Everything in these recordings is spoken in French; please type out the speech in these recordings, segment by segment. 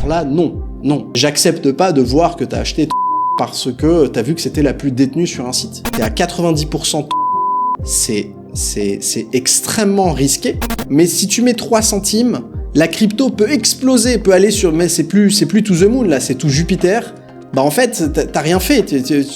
Alors là, non. J'accepte pas de voir que t'as acheté parce que t'as vu que c'était la plus détenue sur un site. T'es à 90%, c'est extrêmement risqué. Mais si tu mets 3 centimes, la crypto peut exploser, peut aller sur... Mais c'est plus to the moon, là, c'est tout Jupiter. Bah en fait, t'as rien fait,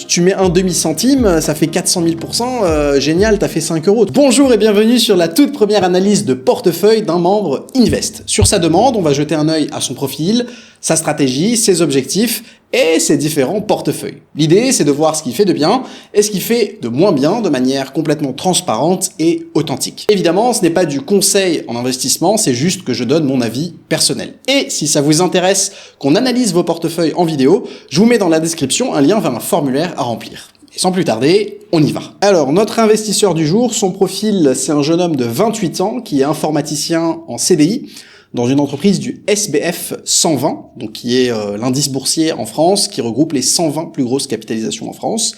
tu mets un demi-centime, ça fait 400 000%, génial, t'as fait 5 euros. Bonjour et bienvenue sur la toute première analyse de portefeuille d'un membre Invest. Sur sa demande, on va jeter un œil à son profil, sa stratégie, ses objectifs et ses différents portefeuilles. L'idée, c'est de voir ce qu'il fait de bien et ce qu'il fait de moins bien de manière complètement transparente et authentique. Évidemment, ce n'est pas du conseil en investissement, c'est juste que je donne mon avis personnel. Et si ça vous intéresse qu'on analyse vos portefeuilles en vidéo, je vous mets dans la description un lien vers un formulaire à remplir. Et sans plus tarder, on y va. Alors, notre investisseur du jour, son profil, c'est un jeune homme de 28 ans qui est informaticien en CDI, dans une entreprise du SBF 120, donc qui est l'indice boursier en France, qui regroupe les 120 plus grosses capitalisations en France.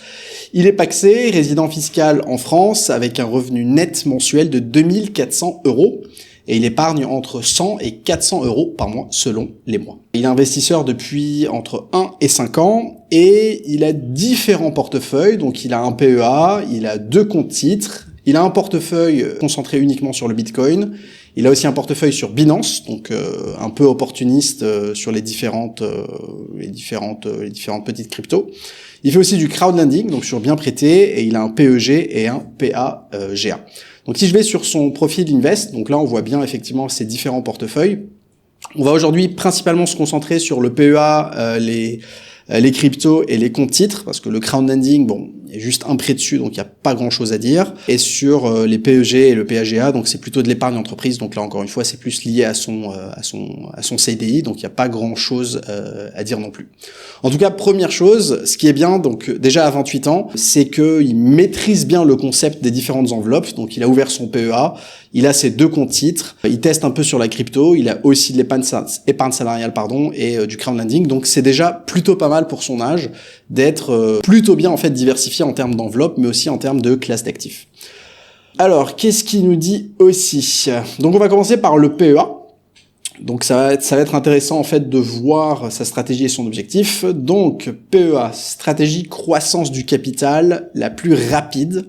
Il est pacsé, résident fiscal en France, avec un revenu net mensuel de 2400 euros, et il épargne entre 100 et 400 euros par mois, selon les mois. Il est investisseur depuis entre 1 et 5 ans, et il a différents portefeuilles, donc il a un PEA, il a 2 comptes titres, il a un portefeuille concentré uniquement sur le Bitcoin. Il a aussi un portefeuille sur Binance, donc un peu opportuniste sur les différentes petites cryptos. Il fait aussi du crowdlending, donc sur bien prêté, et il a un PEG et un PAGA. Donc si je vais sur son profil Invest, donc là on voit bien effectivement ces différents portefeuilles. On va aujourd'hui principalement se concentrer sur le PEA, les cryptos et les comptes titres, parce que le crowdlending, bon, il y a juste un prêt dessus, donc il n'y a pas grand-chose à dire. Et sur les PEG et le PAGA, donc c'est plutôt de l'épargne entreprise, donc là encore une fois, c'est plus lié à son CDI, donc il n'y a pas grand-chose à dire non plus. En tout cas, première chose, ce qui est bien, donc déjà à 28 ans, c'est qu'il maîtrise bien le concept des différentes enveloppes, donc il a ouvert son PEA, il a ses 2 comptes titres, il teste un peu sur la crypto, il a aussi de l'épargne salariale, et du crowdlending, donc c'est déjà plutôt pas mal pour son âge d'être plutôt bien en fait diversifié en termes d'enveloppe, mais aussi en termes de classe d'actifs. Alors, qu'est-ce qu'il nous dit aussi? Donc on va commencer par le PEA. Donc ça va être intéressant en fait de voir sa stratégie et son objectif. Donc PEA, stratégie croissance du capital la plus rapide.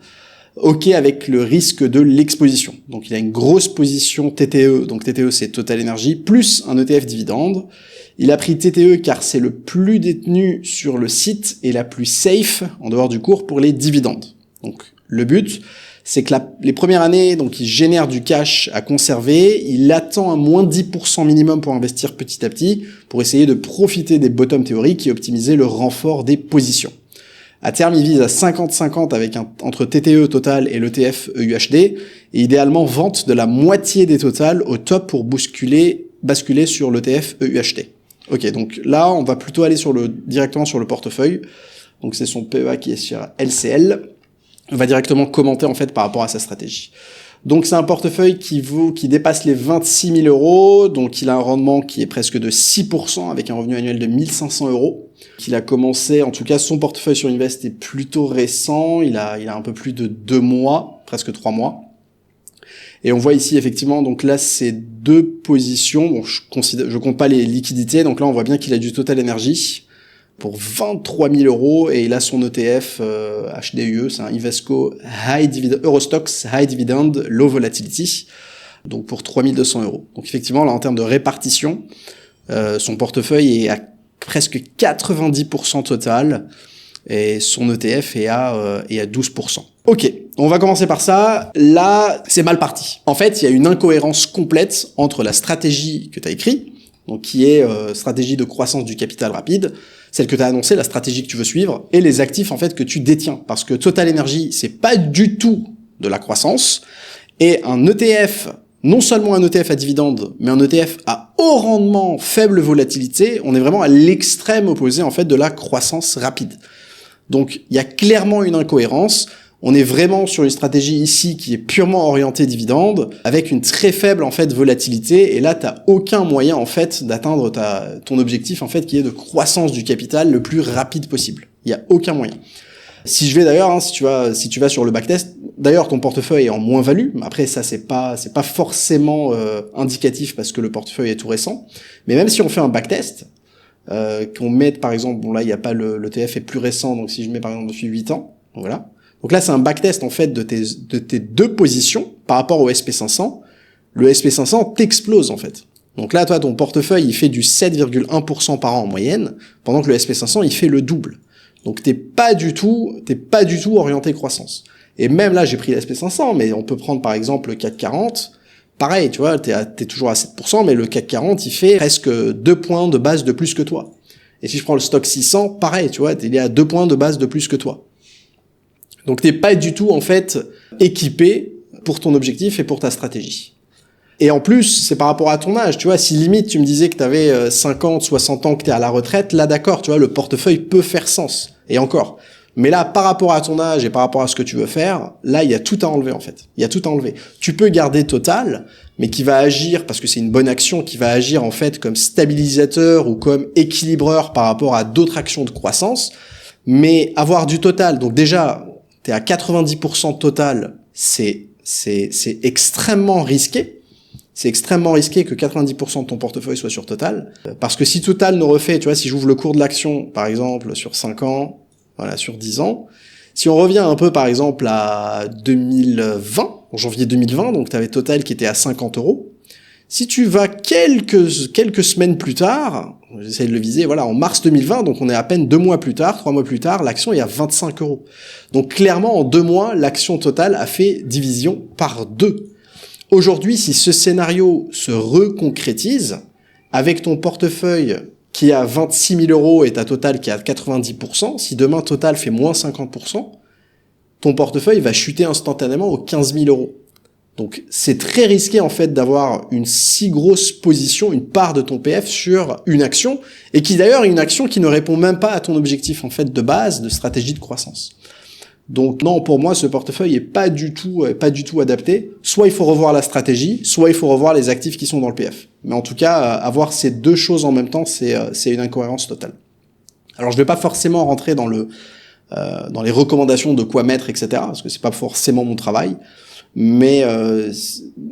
OK avec le risque de l'exposition. Donc il a une grosse position TTE, donc TTE c'est Total Energy, plus un ETF dividende. Il a pris TTE car c'est le plus détenu sur le site et la plus safe en dehors du cours pour les dividendes. Donc le but, c'est que les premières années, donc il génère du cash à conserver, il attend un moins 10% minimum pour investir petit à petit, pour essayer de profiter des bottom théoriques et optimiser le renfort des positions. À terme, il vise à 50-50 avec entre TTE Total et l'ETF EUHD, et idéalement vente de la moitié des totales au top pour basculer sur l'ETF EUHD. Ok, donc là, on va plutôt aller directement sur le portefeuille. Donc c'est son PEA qui est sur LCL. On va directement commenter en fait par rapport à sa stratégie. Donc c'est un portefeuille qui dépasse les 26 000 euros, donc il a un rendement qui est presque de 6% avec un revenu annuel de 1500 euros. Il a commencé, en tout cas son portefeuille sur Invest est plutôt récent, il a un peu plus de 2 mois, presque 3 mois. Et on voit ici effectivement, donc là c'est 2 positions, bon je compte pas les liquidités, donc là on voit bien qu'il a du Total Energy pour 23 000 euros et il a son ETF HDUE, c'est un Invesco Eurostoxx High Dividend Low Volatility, donc pour 3 200 euros. Donc effectivement là en termes de répartition, son portefeuille est à presque 90% total et son ETF est à 12%. Ok, on va commencer par ça. Là, c'est mal parti. En fait, il y a une incohérence complète entre la stratégie que tu as écrite, donc qui est stratégie de croissance du capital rapide, celle que tu as annoncée, la stratégie que tu veux suivre, et les actifs en fait que tu détiens. Parce que Total Energy, c'est pas du tout de la croissance, et un ETF, non seulement un ETF à dividende, mais un ETF à haut rendement, faible volatilité, on est vraiment à l'extrême opposé en fait de la croissance rapide. Donc il y a clairement une incohérence. On est vraiment sur une stratégie ici qui est purement orientée dividende, avec une très faible en fait volatilité, et là t'as aucun moyen en fait d'atteindre ton objectif en fait qui est de croissance du capital le plus rapide possible. Il y a aucun moyen. Si je vais d'ailleurs, si tu vas sur le backtest, d'ailleurs ton portefeuille est en moins-value, mais après ça c'est pas forcément indicatif parce que le portefeuille est tout récent, mais même si on fait un backtest, qu'on mette par exemple, bon là il y a pas l'ETF est plus récent, donc si je mets par exemple depuis 8 ans, voilà. Donc là c'est un backtest en fait de tes deux positions par rapport au SP500. Le SP500 t'explose en fait. Donc là toi ton portefeuille il fait du 7,1% par an en moyenne, pendant que le SP500 il fait le double. Donc t'es pas du tout orienté croissance. Et même là j'ai pris le SP500, mais on peut prendre par exemple le CAC 40. Pareil, tu vois, t'es toujours à 7%, mais le CAC 40, il fait presque 2 points de base de plus que toi. Et si je prends le stock 600, pareil, tu vois, il est à 2 points de base de plus que toi. Donc t'es pas du tout, en fait, équipé pour ton objectif et pour ta stratégie. Et en plus, c'est par rapport à ton âge, tu vois, si limite tu me disais que t'avais 50, 60 ans, que t'es à la retraite, là d'accord, tu vois, le portefeuille peut faire sens. Et encore. Mais là, par rapport à ton âge et par rapport à ce que tu veux faire, là, il y a tout à enlever, en fait. Il y a tout à enlever. Tu peux garder Total, mais qui va agir, parce que c'est une bonne action, qui va agir, en fait, comme stabilisateur ou comme équilibreur par rapport à d'autres actions de croissance. Mais avoir du Total, donc déjà, t'es à 90% de Total, c'est extrêmement risqué. C'est extrêmement risqué que 90% de ton portefeuille soit sur Total. Parce que si Total ne refait, tu vois, si j'ouvre le cours de l'action, par exemple, sur 5 ans, voilà, sur 10 ans. Si on revient un peu, par exemple, à 2020, en janvier 2020, donc tu avais Total qui était à 50 €. Si tu vas quelques semaines plus tard, j'essaie de le viser, voilà, en mars 2020, donc on est à peine 2 mois plus tard, 3 mois plus tard, l'action est à 25 €. Donc clairement, en 2 mois, l'action Total a fait division par 2. Aujourd'hui, si ce scénario se reconcrétise, avec ton portefeuille qui est à 26 000 € et ta Total qui est à 90%, si demain Total fait moins 50%, ton portefeuille va chuter instantanément aux 15 000 €. Donc c'est très risqué en fait d'avoir une si grosse position, une part de ton PF sur une action, et qui d'ailleurs est une action qui ne répond même pas à ton objectif en fait de base, de stratégie de croissance. Donc non, pour moi, ce portefeuille est pas du tout adapté. Soit il faut revoir la stratégie, soit il faut revoir les actifs qui sont dans le PF. Mais en tout cas, avoir ces deux choses en même temps, c'est une incohérence totale. Alors je vais pas forcément rentrer dans les recommandations de quoi mettre, etc. parce que c'est pas forcément mon travail. Mais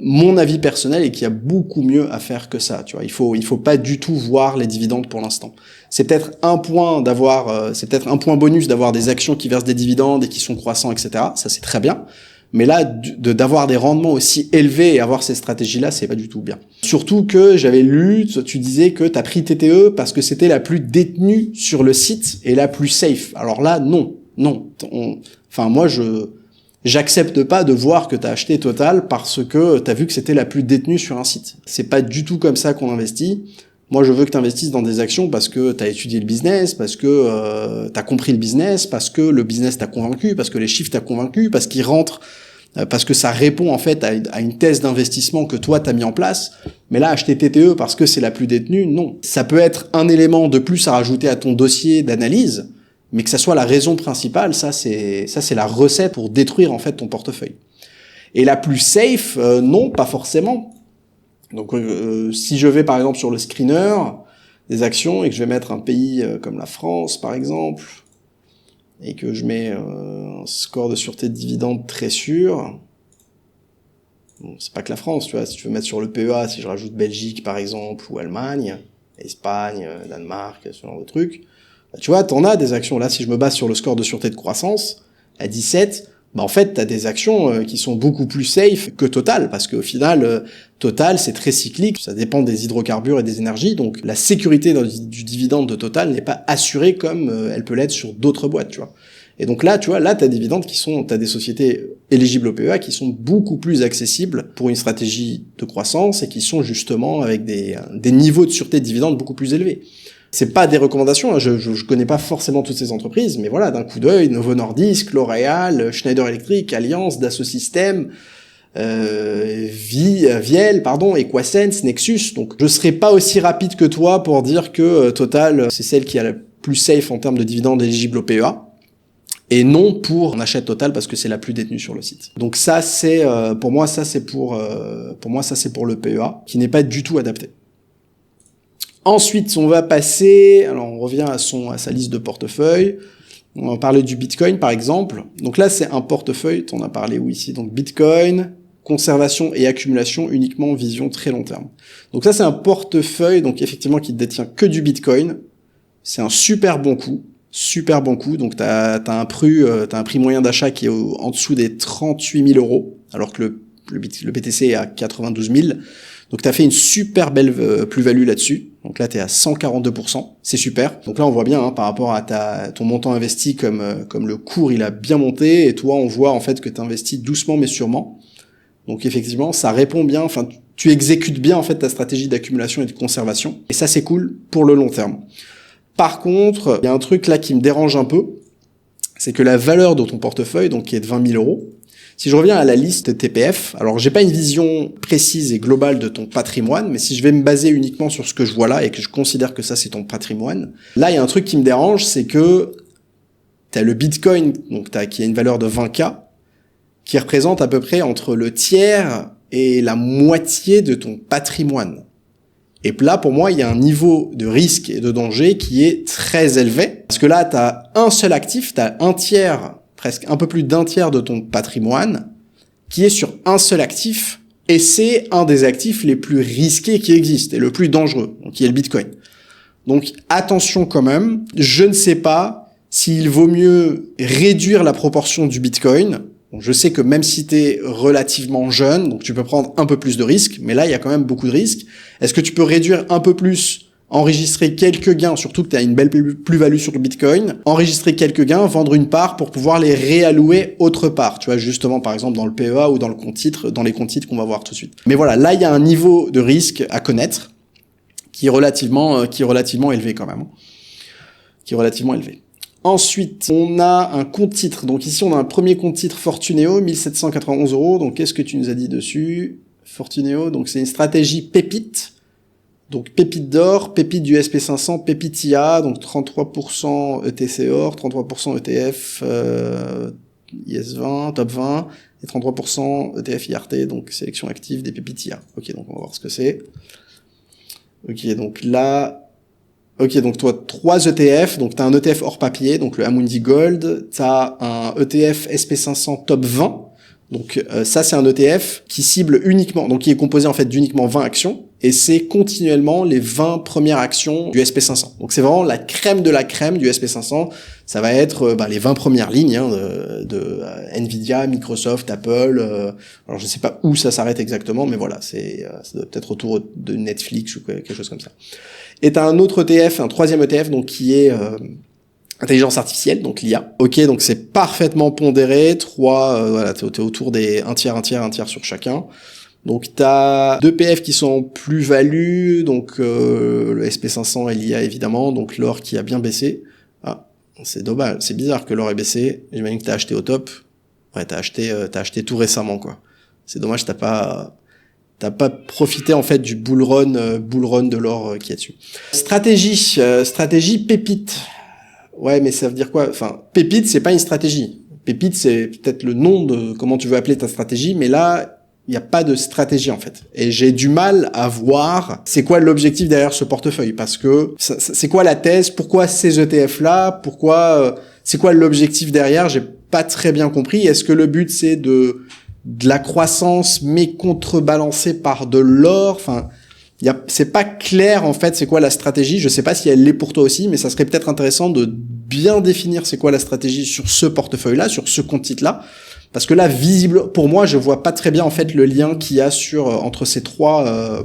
mon avis personnel est qu'il y a beaucoup mieux à faire que ça. Tu vois, il faut pas du tout voir les dividendes pour l'instant. C'est peut-être un point bonus d'avoir des actions qui versent des dividendes et qui sont croissants, etc. Ça c'est très bien. Mais là, d'avoir des rendements aussi élevés et avoir ces stratégies-là, c'est pas du tout bien. Surtout que j'avais lu, tu disais que t'as pris TTE parce que c'était la plus détenue sur le site et la plus safe. Alors là, non. Moi, j'accepte pas de voir que t'as acheté Total parce que t'as vu que c'était la plus détenue sur un site. C'est pas du tout comme ça qu'on investit. Moi, je veux que t'investisses dans des actions parce que t'as étudié le business, parce que t'as compris le business, parce que le business t'a convaincu, parce que les chiffres t'a convaincu, parce qu'ils rentrent, parce que ça répond en fait à une thèse d'investissement que toi t'as mis en place. Mais là, acheter TTE parce que c'est la plus détenue, non. Ça peut être un élément de plus à rajouter à ton dossier d'analyse, mais que ça soit la raison principale, ça c'est la recette pour détruire en fait ton portefeuille. Et la plus safe, non, pas forcément. Donc si je vais par exemple sur le screener des actions et que je vais mettre un pays comme la France par exemple, et que je mets un score de sûreté de dividende très sûr, bon, c'est pas que la France, tu vois, si tu veux mettre sur le PEA, si je rajoute Belgique par exemple, ou Allemagne, Espagne, Danemark, ce genre de trucs, tu vois, t'en as des actions. Là, si je me base sur le score de sûreté de croissance, à 17, en fait, t'as des actions qui sont beaucoup plus safe que Total, parce qu'au final, Total, c'est très cyclique, ça dépend des hydrocarbures et des énergies, donc la sécurité du dividende de Total n'est pas assurée comme elle peut l'être sur d'autres boîtes, tu vois. Et donc là, tu vois, là, t'as des sociétés éligibles au PEA qui sont beaucoup plus accessibles pour une stratégie de croissance et qui sont justement avec des niveaux de sûreté de dividende beaucoup plus élevés. C'est pas des recommandations, hein. Je connais pas forcément toutes ces entreprises, mais voilà, d'un coup d'œil, Novo Nordisk, L'Oréal, Schneider Electric, Allianz, Dassault Systèmes, Viel, Equasense, Nexus. Donc, je serai pas aussi rapide que toi pour dire que Total, c'est celle qui a la plus safe en termes de dividendes éligibles au PEA. Et non pour on achète Total parce que c'est la plus détenue sur le site. Donc ça, c'est, pour moi, ça c'est pour le PEA, qui n'est pas du tout adapté. Ensuite, on va passer, alors on revient à sa liste de portefeuille. On va parler du Bitcoin, par exemple. Donc là, c'est un portefeuille, on a parlé où ici? Donc Bitcoin, conservation et accumulation uniquement vision très long terme. Donc ça, c'est un portefeuille, donc effectivement, qui ne détient que du Bitcoin. c'est un super bon coup. Super bon coup. Donc, t'as un prix moyen d'achat qui est en dessous des 38 000 euros, alors que le BTC est à 92 000. Donc, t'as fait une super belle plus-value là-dessus. Donc là, t'es à 142%. C'est super. Donc là, on voit bien, hein, par rapport à ton montant investi, comme le cours, il a bien monté. Et toi, on voit, en fait, que t'investis doucement, mais sûrement. Donc, effectivement, ça répond bien. Enfin, tu exécutes bien, en fait, ta stratégie d'accumulation et de conservation. Et ça, c'est cool pour le long terme. Par contre, il y a un truc là qui me dérange un peu, c'est que la valeur de ton portefeuille, donc qui est de 20 000 euros, si je reviens à la liste TPF, alors j'ai pas une vision précise et globale de ton patrimoine, mais si je vais me baser uniquement sur ce que je vois là et que je considère que ça c'est ton patrimoine, là il y a un truc qui me dérange, c'est que t'as le Bitcoin, donc qui a une valeur de 20K, qui représente à peu près entre le tiers et la moitié de ton patrimoine. Et là, pour moi, il y a un niveau de risque et de danger qui est très élevé. Parce que là, tu as un seul actif, tu as un tiers, presque un peu plus d'un tiers de ton patrimoine, qui est sur un seul actif, et c'est un des actifs les plus risqués qui existent, et le plus dangereux, donc qui est le Bitcoin. Donc attention quand même, je ne sais pas s'il vaut mieux réduire la proportion du Bitcoin. Donc, je sais que même si tu es relativement jeune, donc tu peux prendre un peu plus de risques, mais là, il y a quand même beaucoup de risques. Est-ce que tu peux réduire un peu plus, enregistrer quelques gains, surtout que tu as une belle plus-value sur le Bitcoin, enregistrer quelques gains, vendre une part pour pouvoir les réallouer autre part, tu vois, justement, par exemple, dans le PEA ou dans le compte titre, dans les comptes titres qu'on va voir tout de suite. Mais voilà, là, il y a un niveau de risque à connaître qui est relativement élevé quand même. Qui est relativement élevé. Ensuite, on a un compte titre. Donc ici, on a un premier compte titre Fortuneo, 1791 euros. Donc qu'est-ce que tu nous as dit dessus? Fortuneo, donc c'est une stratégie pépite. Donc pépite d'or, pépite du SP500, pépite IA, donc 33% ETC or, 33% ETF IS20, top 20, et 33% ETF IRT, donc sélection active des pépites IA. Ok, donc on va voir ce que c'est. Ok, donc là... Ok, donc toi, 3 ETF, donc t'as un ETF hors papier, donc le Amundi Gold, t'as un ETF SP500 Top 20, donc ça c'est un ETF qui cible uniquement, donc qui est composé en fait d'uniquement 20 actions, et c'est continuellement les 20 premières actions du SP500. Donc c'est vraiment la crème de la crème du SP500, ça va être les 20 premières lignes hein, de Nvidia, Microsoft, Apple, alors je sais pas où ça s'arrête exactement, mais voilà, ça doit peut-être autour de Netflix ou quelque chose comme ça. Et t'as un autre ETF, un troisième ETF, donc qui est intelligence artificielle, donc l'IA. Ok, donc c'est parfaitement pondéré. Voilà, t'es autour des un tiers sur chacun. Donc t'as deux PF qui sont en plus-value, donc le SP500 et l'IA évidemment, donc l'or qui a bien baissé. Ah, c'est dommage, c'est bizarre que l'or ait baissé. J'imagine que t'as acheté au top. Ouais, t'as acheté tout récemment quoi. C'est dommage, t'as pas profité en fait du bull run de l'or qui est dessus. Stratégie pépite. Ouais, mais ça veut dire quoi? Enfin, pépite, c'est pas une stratégie. Pépite, c'est peut-être le nom de comment tu veux appeler ta stratégie, mais là, il n'y a pas de stratégie en fait. Et j'ai du mal à voir c'est quoi l'objectif derrière ce portefeuille, parce que c'est quoi la thèse, pourquoi ces ETF là, c'est quoi l'objectif derrière, j'ai pas très bien compris. Est-ce que le but c'est de la croissance mais contrebalancée par de l'or? Enfin, c'est pas clair en fait c'est quoi la stratégie. Je sais pas si elle l'est pour toi aussi, mais ça serait peut-être intéressant de bien définir c'est quoi la stratégie sur ce portefeuille là, sur ce compte titre là. Parce que là, visible, pour moi, je vois pas très bien en fait le lien qu'il y a entre ces trois,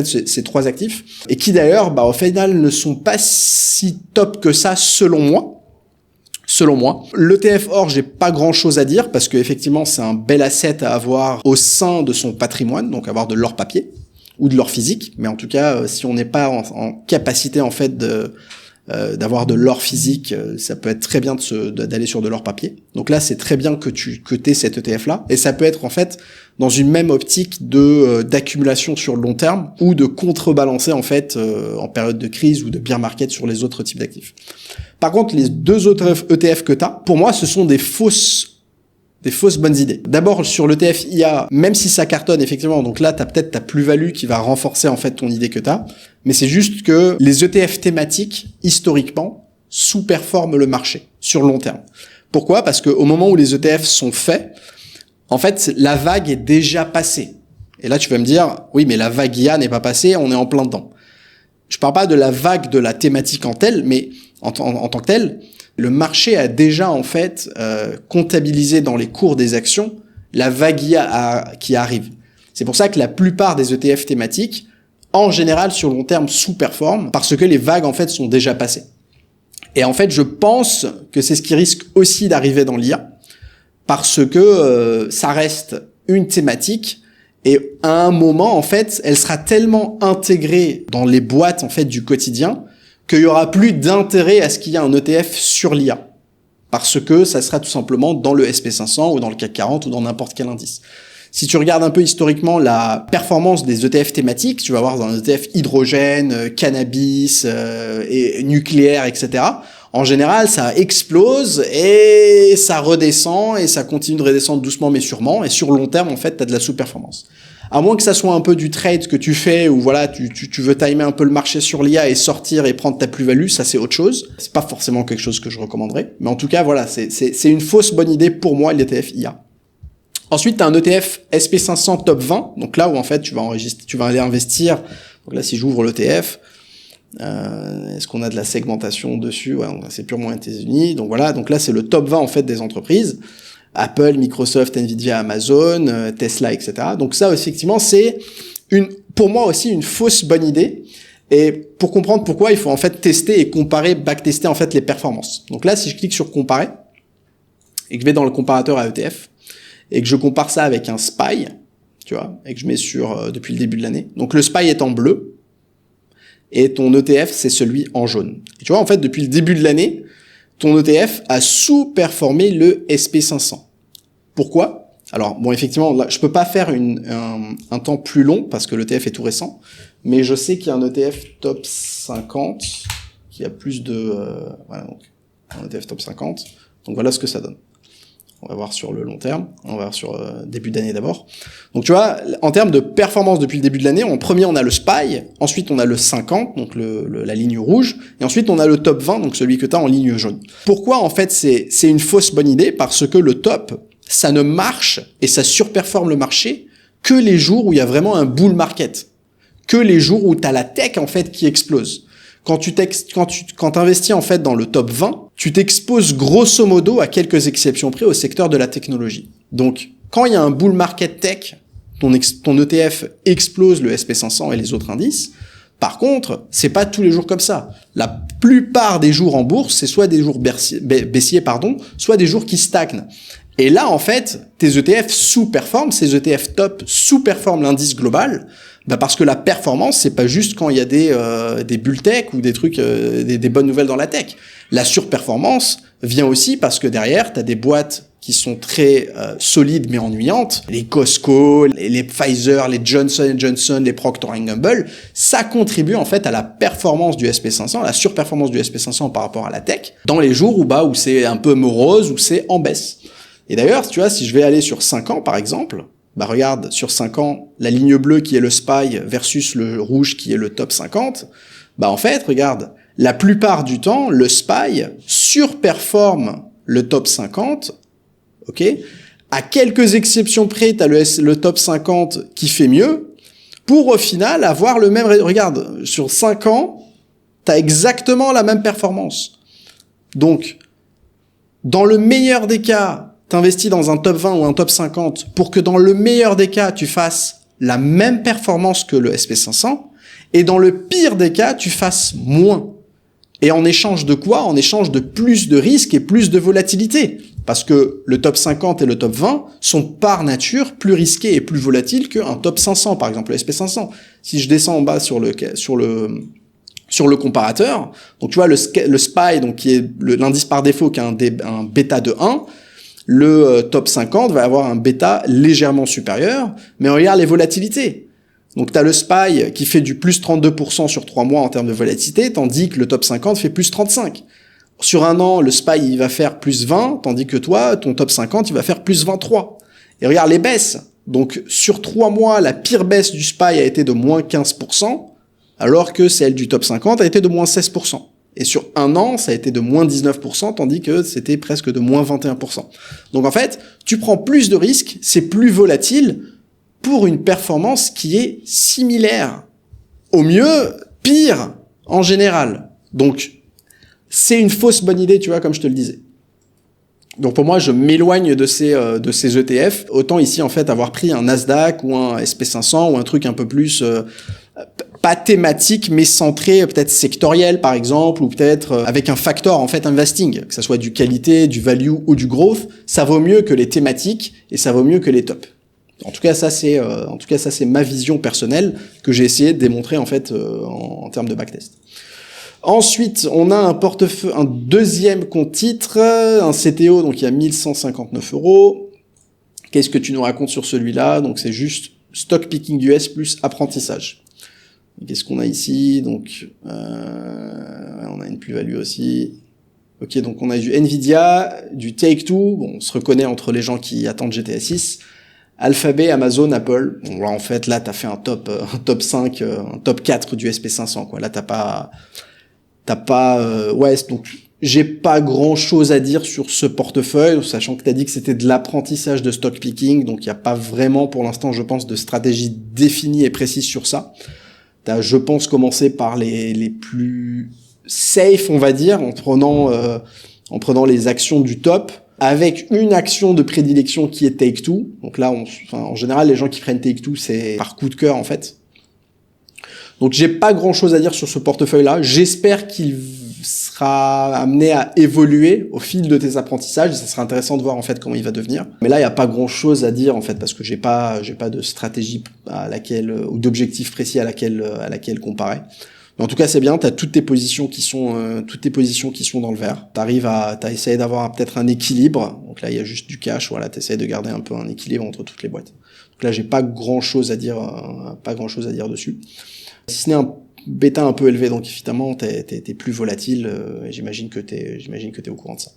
ces trois actifs, et qui d'ailleurs, au final, ne sont pas si top que ça, selon moi. L'ETF or, j'ai pas grand chose à dire parce que effectivement, c'est un bel asset à avoir au sein de son patrimoine, donc avoir de l'or papier ou de l'or physique. Mais en tout cas, si on n'est pas en capacité en fait d'avoir de l'or physique, ça peut être très bien d'aller sur de l'or papier. Donc là, c'est très bien que t'aies cet ETF là, et ça peut être en fait dans une même optique d'accumulation sur le long terme ou de contrebalancer en fait en période de crise ou de bear market sur les autres types d'actifs. Par contre, les deux autres ETF que t'as, pour moi, ce sont des fausses bonnes idées. D'abord, sur l'ETF IA, même si ça cartonne, effectivement, donc là, t'as peut-être ta plus-value qui va renforcer, en fait, ton idée que t'as, mais c'est juste que les ETF thématiques, historiquement, sous-performent le marché, sur le long terme. Pourquoi? Parce que au moment où les ETF sont faits, en fait, la vague est déjà passée. Et là, tu vas me dire, oui, mais la vague IA n'est pas passée, on est en plein dedans. je parle pas de la vague de la thématique en telle, mais en tant que telle, le marché a déjà en fait comptabilisé dans les cours des actions la vague IA qui arrive. C'est pour ça que la plupart des ETF thématiques, en général sur le long terme, sous-performent parce que les vagues en fait sont déjà passées. Et en fait, je pense que c'est ce qui risque aussi d'arriver dans l'IA, parce que ça reste une thématique et à un moment en fait, elle sera tellement intégrée dans les boîtes en fait du quotidien qu'il y aura plus d'intérêt à ce qu'il y ait un ETF sur l'IA, parce que ça sera tout simplement dans le SP500 ou dans le CAC 40 ou dans n'importe quel indice. Si tu regardes un peu historiquement la performance des ETF thématiques, tu vas voir dans les ETF hydrogène, cannabis, et nucléaire, etc. En général, ça explose et ça redescend et ça continue de redescendre doucement mais sûrement. Et sur le long terme, en fait, tu as de la sous-performance. À moins que ça soit un peu du trade que tu fais où voilà, tu veux timer un peu le marché sur l'IA et sortir et prendre ta plus-value, ça c'est autre chose. C'est pas forcément quelque chose que je recommanderais. Mais en tout cas, voilà, c'est une fausse bonne idée pour moi, l'ETF IA. Ensuite, tu as un ETF SP500 Top 20. Donc là où en fait, tu vas aller investir. Donc là, si j'ouvre l'ETF, est-ce qu'on a de la segmentation dessus? Ouais, c'est purement États-Unis. Donc voilà, donc là c'est le top 20 en fait des entreprises. Apple, Microsoft, Nvidia, Amazon, Tesla, etc. Donc ça, effectivement, c'est pour moi aussi une fausse bonne idée. Et pour comprendre pourquoi, il faut en fait tester et comparer, backtester en fait les performances. Donc là, si je clique sur comparer et que je vais dans le comparateur à ETF et que je compare ça avec un SPY, tu vois, et que je mets sur depuis le début de l'année. Donc le SPY est en bleu et ton ETF c'est celui en jaune. Et tu vois, en fait, depuis le début de l'année, ton ETF a sous-performé le SP500. Pourquoi? Alors, bon, effectivement, là, je peux pas faire un temps plus long parce que l'ETF est tout récent, mais je sais qu'il y a un ETF top 50 qui a plus de... voilà, donc, un ETF top 50. Donc, voilà ce que ça donne. On va voir sur le long terme. On va voir sur début d'année d'abord. Donc, tu vois, en termes de performance depuis le début de l'année, en premier, on a le SPY. Ensuite, on a le 50, donc la ligne rouge. Et ensuite, on a le top 20, donc celui que tu as en ligne jaune. Pourquoi, en fait, c'est une fausse bonne idée? Parce que le top, ça ne marche et ça surperforme le marché que les jours où il y a vraiment un bull market. Que les jours où tu as la tech, en fait, qui explose. Quand t'investis en fait dans le top 20, tu t'exposes grosso modo à quelques exceptions près au secteur de la technologie. Donc, quand il y a un bull market tech, ton ETF explose le SP500 et les autres indices. Par contre, c'est pas tous les jours comme ça. La plupart des jours en bourse, c'est soit des jours baissiers, soit des jours qui stagnent. Et là, en fait, tes ETF sous-performent, ces ETF top sous-performent l'indice global, parce que la performance, c'est pas juste quand il y a des bulles tech ou des trucs, des bonnes nouvelles dans la tech. La surperformance vient aussi parce que derrière, t'as des boîtes qui sont très solides mais ennuyantes. Les Costco, les Pfizer, les Johnson & Johnson, les Procter & Gamble, ça contribue en fait à la performance du SP500, à la surperformance du SP500 par rapport à la tech, dans les jours où c'est un peu morose, où c'est en baisse. Et d'ailleurs, tu vois, si je vais aller sur 5 ans par exemple, regarde, sur 5 ans, la ligne bleue qui est le SPY versus le rouge qui est le top 50, en fait, regarde, la plupart du temps, le SPY surperforme le top 50, ok? À quelques exceptions près, t'as le top 50 qui fait mieux, pour au final avoir le même... Regarde, sur 5 ans, t'as exactement la même performance. Donc, dans le meilleur des cas, t'investis dans un top 20 ou un top 50 pour que dans le meilleur des cas, tu fasses la même performance que le SP500 et dans le pire des cas, tu fasses moins. Et en échange de quoi? En échange de plus de risques et plus de volatilité. Parce que le top 50 et le top 20 sont par nature plus risqués et plus volatiles qu'un top 500, par exemple le SP500. Si je descends en bas sur le comparateur, donc tu vois le SPY, donc qui est l'indice par défaut qui a un bêta de 1, le top 50 va avoir un bêta légèrement supérieur, mais regarde les volatilités. Donc tu as le SPY qui fait du plus 32% sur 3 mois en termes de volatilité, tandis que le top 50 fait plus 35%. Sur un an, le SPY il va faire plus 20, tandis que toi, ton top 50, il va faire plus 23. Et regarde les baisses. Donc sur 3 mois, la pire baisse du SPY a été de moins 15%, alors que celle du top 50 a été de moins 16%. Et sur un an, ça a été de moins 19%, tandis que c'était presque de moins 21%. Donc en fait, tu prends plus de risques, c'est plus volatile pour une performance qui est similaire. Au mieux, pire en général. Donc, c'est une fausse bonne idée, tu vois, comme je te le disais. Donc pour moi, je m'éloigne de ces ETF. Autant ici, en fait, avoir pris un Nasdaq ou un SP500 ou un truc un peu plus pas thématique, mais centré, peut-être sectoriel, par exemple, ou peut-être avec un facteur, en fait, investing, que ça soit du qualité, du value ou du growth. Ça vaut mieux que les thématiques et ça vaut mieux que les tops. En tout cas, ça c'est ma vision personnelle que j'ai essayé de démontrer en fait en termes de backtest. Ensuite, on a un portefeuille, un deuxième compte titre, un CTO, donc il y a 1159 €. Qu'est-ce que tu nous racontes sur celui-là? Donc c'est juste stock picking US plus apprentissage. Qu'est-ce qu'on a ici? Donc on a une plus-value aussi. Ok, donc on a du Nvidia, du Take-Two. Bon, on se reconnaît entre les gens qui attendent GTA 6. Alphabet, Amazon, Apple. Bon, là, en fait, là, t'as fait un top 5, un top 4 du SP500, quoi. Là, ouais, donc, j'ai pas grand chose à dire sur ce portefeuille, sachant que t'as dit que c'était de l'apprentissage de stock picking, donc il y a pas vraiment, pour l'instant, je pense, de stratégie définie et précise sur ça. T'as, je pense, commencé par les plus safe, on va dire, en prenant les actions du top, avec une action de prédilection qui est Take-Two. Donc là, en général, les gens qui prennent Take-Two, c'est par coup de cœur, en fait. Donc j'ai pas grand chose à dire sur ce portefeuille-là. J'espère qu'il sera amené à évoluer au fil de tes apprentissages. Ça sera intéressant de voir, en fait, comment il va devenir. Mais là, il y a pas grand chose à dire, en fait, parce que j'ai pas de stratégie à laquelle, ou d'objectif précis à laquelle comparer. Mais en tout cas, c'est bien, t'as toutes tes positions qui sont dans le vert. T'as essayé d'avoir peut-être un équilibre. Donc là, il y a juste du cash, voilà, t'essayes de garder un peu un équilibre entre toutes les boîtes. Donc là, j'ai pas grand chose à dire dessus. Si ce n'est un bêta un peu élevé, donc évidemment, t'es plus volatile, et j'imagine que t'es au courant de ça.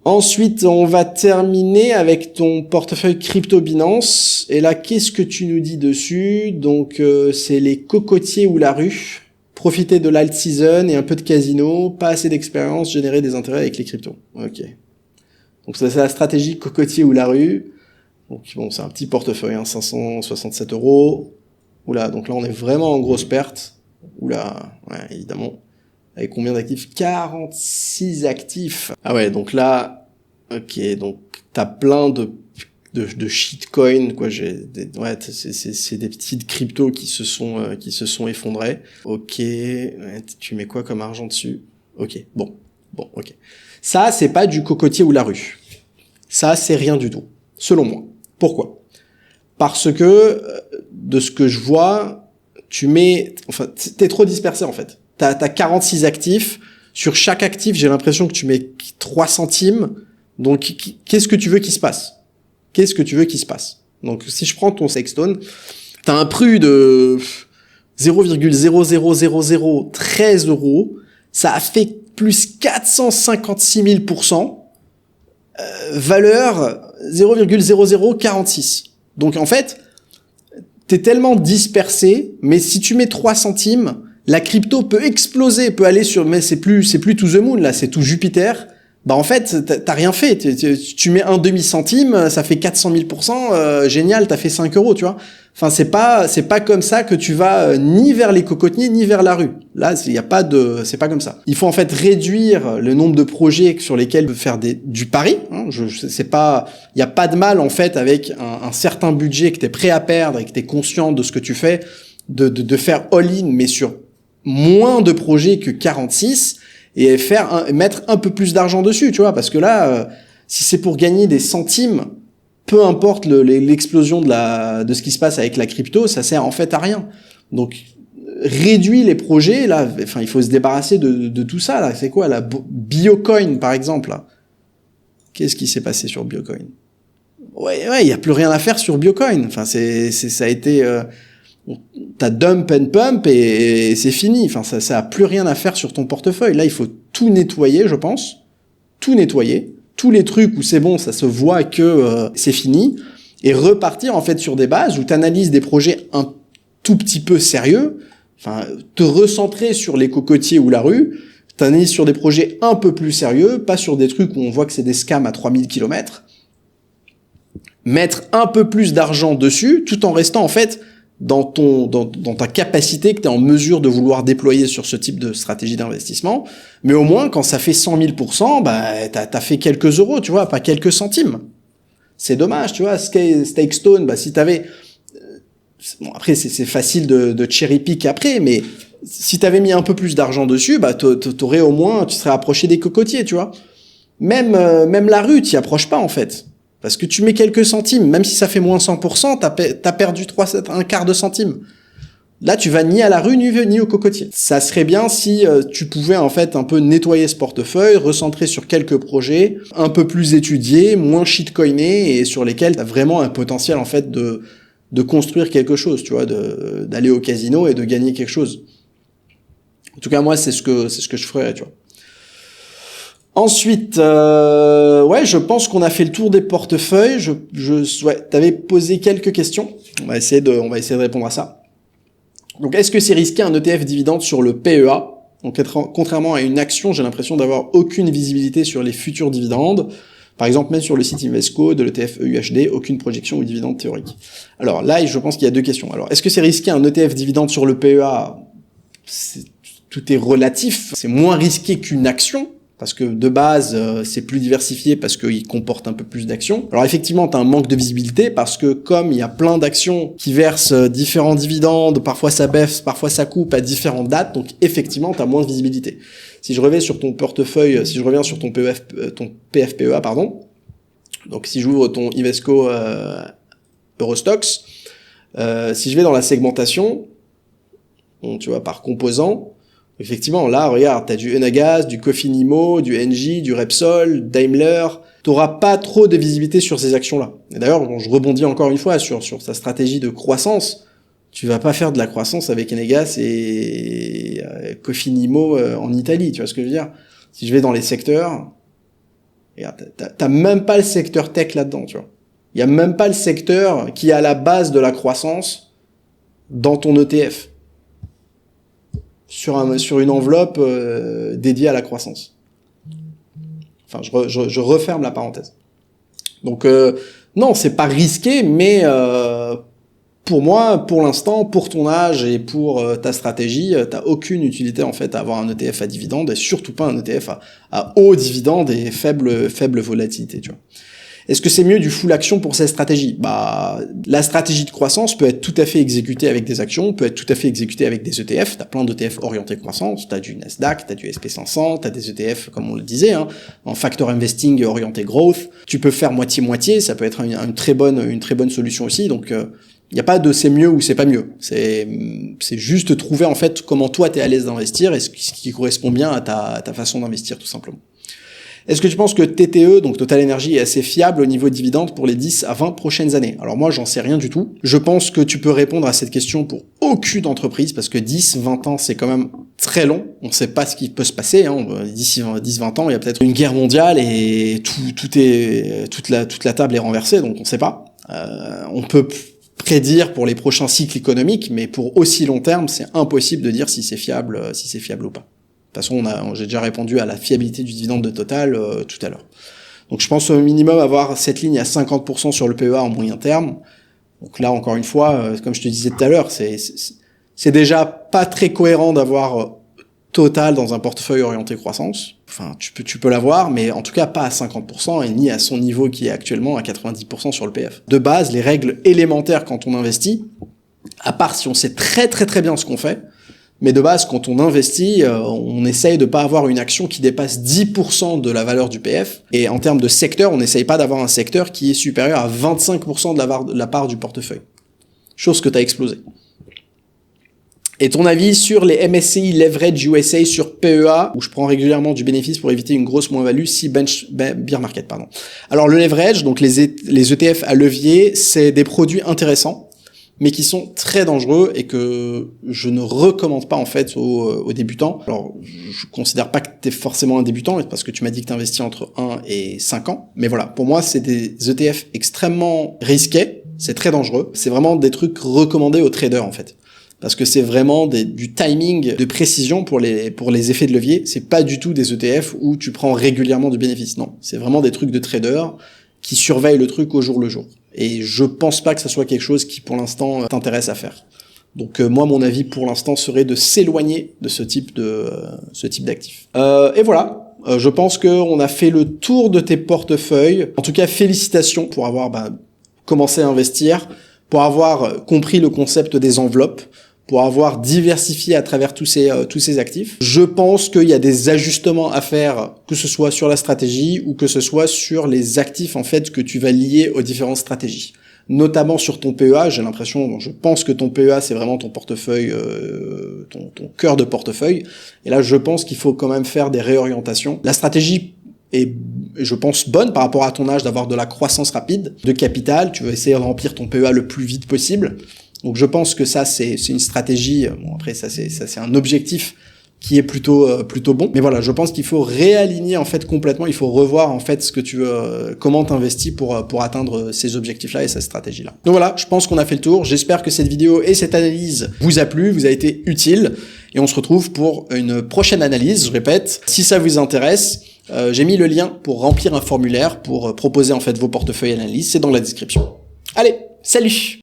Ensuite, on va terminer avec ton portefeuille crypto Binance. Et là, qu'est-ce que tu nous dis dessus? Donc, c'est les cocotiers ou la rue. Profiter de l'alt season et un peu de casino. Pas assez d'expérience, générer des intérêts avec les cryptos. Ok. Donc, ça, c'est la stratégie cocotier ou la rue. Donc, bon, c'est un petit portefeuille, hein, 567 €. Oula, donc là, on est vraiment en grosse perte. Oula, ouais, évidemment. Avec combien d'actifs? 46 actifs. Ah ouais, donc là, ok, donc t'as plein de shitcoins, quoi. C'est des petites cryptos qui se sont effondrés. Ok, ouais, tu mets quoi comme argent dessus? Ok, bon, ok. Ça, c'est pas du cocotier ou la rue. Ça, c'est rien du tout, selon moi. Pourquoi? Parce que, de ce que je vois, t'es trop dispersé, en fait. T'as 46 actifs. Sur chaque actif, j'ai l'impression que tu mets 3 centimes. Donc, qu'est-ce que tu veux qu'il se passe? Donc, si je prends ton Sexton, t'as un prix de 0,00013 €. Ça a fait plus 456 000%. Valeur 0,0046. Donc, en fait, t'es tellement dispersé, mais si tu mets 3 centimes, la crypto peut exploser, peut aller mais c'est plus to the moon, là, c'est tout Jupiter. Bah, en fait, t'as rien fait. Tu mets un demi-centime, ça fait 400 000%, génial, t'as fait 5 €, tu vois. Enfin, c'est pas comme ça que tu vas ni vers les cocotiers, ni vers la rue. Là, c'est pas comme ça. Il faut, en fait, réduire le nombre de projets sur lesquels faire du pari, hein. Il y a pas de mal, en fait, avec un certain budget que t'es prêt à perdre et que t'es conscient de ce que tu fais, de faire all-in, mais sur moins de projets que 46, et mettre un peu plus d'argent dessus, tu vois, parce que là, si c'est pour gagner des centimes, peu importe l'explosion de ce qui se passe avec la crypto, ça sert en fait à rien. Donc, réduis les projets, là, enfin, il faut se débarrasser de tout ça, là. C'est quoi, la Biocoin, par exemple, là? Qu'est-ce qui s'est passé sur Biocoin? Ouais, il y a plus rien à faire sur Biocoin. Enfin, ça a été, t'as dump and pump et c'est fini. Enfin, ça a plus rien à faire sur ton portefeuille. Là, il faut tout nettoyer, je pense. Tout nettoyer. Tous les trucs où c'est bon, ça se voit que c'est fini. Et repartir, en fait, sur des bases où t'analyses des projets un tout petit peu sérieux. Enfin, te recentrer sur les cocotiers ou la rue. T'analyses sur des projets un peu plus sérieux, pas sur des trucs où on voit que c'est des scams à 3000 km. Mettre un peu plus d'argent dessus, tout en restant, en fait, dans ta capacité que tu es en mesure de vouloir déployer sur ce type de stratégie d'investissement. Mais au moins, quand ça fait 100 000%, bah, t'as fait quelques euros, tu vois, pas quelques centimes. C'est dommage, tu vois. Stakestone, bah, si t'avais, bon, après, c'est facile de cherry pick après, mais si t'avais mis un peu plus d'argent dessus, bah, t'aurais au moins, tu serais approché des cocotiers, tu vois. Même la rue, t'y approches pas, en fait. Parce que tu mets quelques centimes, même si ça fait moins 100%, t'as perdu un quart de centime. Là, tu vas ni à la rue, ni au cocotier. Ça serait bien si tu pouvais, en fait, un peu nettoyer ce portefeuille, recentrer sur quelques projets, un peu plus étudiés, moins shitcoinés, et sur lesquels t'as vraiment un potentiel, en fait, de construire quelque chose, tu vois, d'aller au casino et de gagner quelque chose. En tout cas, moi, c'est ce que je ferais, tu vois. Ensuite, ouais, je pense qu'on a fait le tour des portefeuilles. Ouais, t'avais posé quelques questions. On va essayer de répondre à ça. Donc, est-ce que c'est risqué un ETF dividende sur le PEA? Donc, contrairement à une action, j'ai l'impression d'avoir aucune visibilité sur les futurs dividendes. Par exemple, même sur le site Invesco de l'ETF EUHD, aucune projection ou dividende théorique. Alors là, je pense qu'il y a deux questions. Alors, est-ce que c'est risqué un ETF dividende sur le PEA? Tout est relatif. C'est moins risqué qu'une action, parce que de base, c'est plus diversifié parce qu'il comporte un peu plus d'actions. Alors effectivement, tu as un manque de visibilité parce que comme il y a plein d'actions qui versent différents dividendes, parfois ça baisse, parfois ça coupe à différentes dates, donc effectivement, tu as moins de visibilité. Si je reviens sur ton portefeuille, si je reviens sur ton PFPEA, pardon, donc si j'ouvre ton Invesco Eurostoxx, si je vais dans la segmentation, bon, tu vois, par composant, effectivement, là, regarde, t'as du Enagás, du Cofinimo, du Engie, du Repsol, Daimler. T'auras pas trop de visibilité sur ces actions-là. Et d'ailleurs, bon, je rebondis encore une fois sur sa stratégie de croissance. Tu vas pas faire de la croissance avec Enagás et Cofinimo en Italie, tu vois ce que je veux dire? Si je vais dans les secteurs, regarde, t'as même pas le secteur tech là-dedans, tu vois. Il y a même pas le secteur qui est à la base de la croissance dans ton ETF. Sur une enveloppe dédiée à la croissance. Enfin, je referme la parenthèse. Donc, non, c'est pas risqué, mais pour moi, pour l'instant, pour ton âge et pour ta stratégie, t'as aucune utilité en fait à avoir un ETF à dividende et surtout pas un ETF à haut dividende et faible volatilité, tu vois. Est-ce que c'est mieux du full action pour cette stratégie? Bah, la stratégie de croissance peut être tout à fait exécutée avec des actions, peut être tout à fait exécutée avec des ETF. T'as plein d'ETF orientés croissance, t'as du Nasdaq, t'as du SP500, t'as des ETF, comme on le disait, hein, en factor investing orienté growth. Tu peux faire moitié-moitié, ça peut être une très bonne solution aussi. Donc, il n'y a pas de c'est mieux ou c'est pas mieux. C'est juste trouver en fait comment toi t'es à l'aise d'investir et ce qui correspond bien à ta façon d'investir tout simplement. Est-ce que tu penses que TTE, donc Total Energy, est assez fiable au niveau de dividende pour les 10 à 20 prochaines années? Alors moi, j'en sais rien du tout. Je pense que tu peux répondre à cette question pour aucune entreprise, parce que 10, 20 ans, c'est quand même très long. On ne sait pas ce qui peut se passer. Hein. D'ici 10, 20 ans, il y a peut-être une guerre mondiale et toute la table est renversée, donc on ne sait pas. On peut prédire pour les prochains cycles économiques, mais pour aussi long terme, c'est impossible de dire si c'est fiable ou pas. De toute façon, j'ai déjà répondu à la fiabilité du dividende de Total tout à l'heure. Donc je pense au minimum avoir cette ligne à 50% sur le PEA en moyen terme. Donc là, encore une fois, comme je te disais tout à l'heure, c'est déjà pas très cohérent d'avoir Total dans un portefeuille orienté croissance. Enfin, tu peux l'avoir, mais en tout cas pas à 50% et ni à son niveau qui est actuellement à 90% sur le PF. De base, les règles élémentaires quand on investit, à part si on sait très très très bien ce qu'on fait, mais de base, quand on investit, on essaye de pas avoir une action qui dépasse 10% de la valeur du PF. Et en termes de secteur, on n'essaye pas d'avoir un secteur qui est supérieur à 25% de la part du portefeuille. Chose que tu as explosé. Et ton avis sur les MSCI Leverage USA sur PEA, où je prends régulièrement du bénéfice pour éviter une grosse moins-value si bear market, pardon. Alors le leverage, donc les ETF à levier, c'est des produits intéressants, mais qui sont très dangereux et que je ne recommande pas en fait aux débutants. Alors, je considère pas que tu es forcément un débutant, parce que tu m'as dit que tu investis entre 1 et 5 ans. Mais voilà, pour moi, c'est des ETF extrêmement risqués, c'est très dangereux. C'est vraiment des trucs recommandés aux traders en fait. Parce que c'est vraiment du timing de précision pour les effets de levier. C'est pas du tout des ETF où tu prends régulièrement du bénéfice. Non, c'est vraiment des trucs de traders qui surveillent le truc au jour le jour. Et je pense pas que ça soit quelque chose qui, pour l'instant, t'intéresse à faire. Donc moi, mon avis pour l'instant serait de s'éloigner de ce type d'actifs. Et voilà, je pense qu'on a fait le tour de tes portefeuilles. En tout cas, félicitations pour avoir commencé à investir, pour avoir compris le concept des enveloppes, pour avoir diversifié à travers tous ces actifs. Je pense qu'il y a des ajustements à faire, que ce soit sur la stratégie ou que ce soit sur les actifs en fait que tu vas lier aux différentes stratégies. Notamment sur ton PEA, je pense que ton PEA c'est vraiment ton portefeuille, ton cœur de portefeuille. Et là, je pense qu'il faut quand même faire des réorientations. La stratégie est, je pense, bonne par rapport à ton âge d'avoir de la croissance rapide de capital. Tu veux essayer de remplir ton PEA le plus vite possible. Donc je pense que ça c'est une stratégie. Bon après ça c'est un objectif qui est plutôt bon. Mais voilà, je pense qu'il faut réaligner en fait complètement. Il faut revoir en fait ce que tu veux, comment t'investis pour atteindre ces objectifs-là et cette stratégie-là. Donc voilà, je pense qu'on a fait le tour. J'espère que cette vidéo et cette analyse vous a plu, vous a été utile. Et on se retrouve pour une prochaine analyse. Je répète, si ça vous intéresse, j'ai mis le lien pour remplir un formulaire pour proposer en fait vos portefeuilles analyses. C'est dans la description. Allez, salut!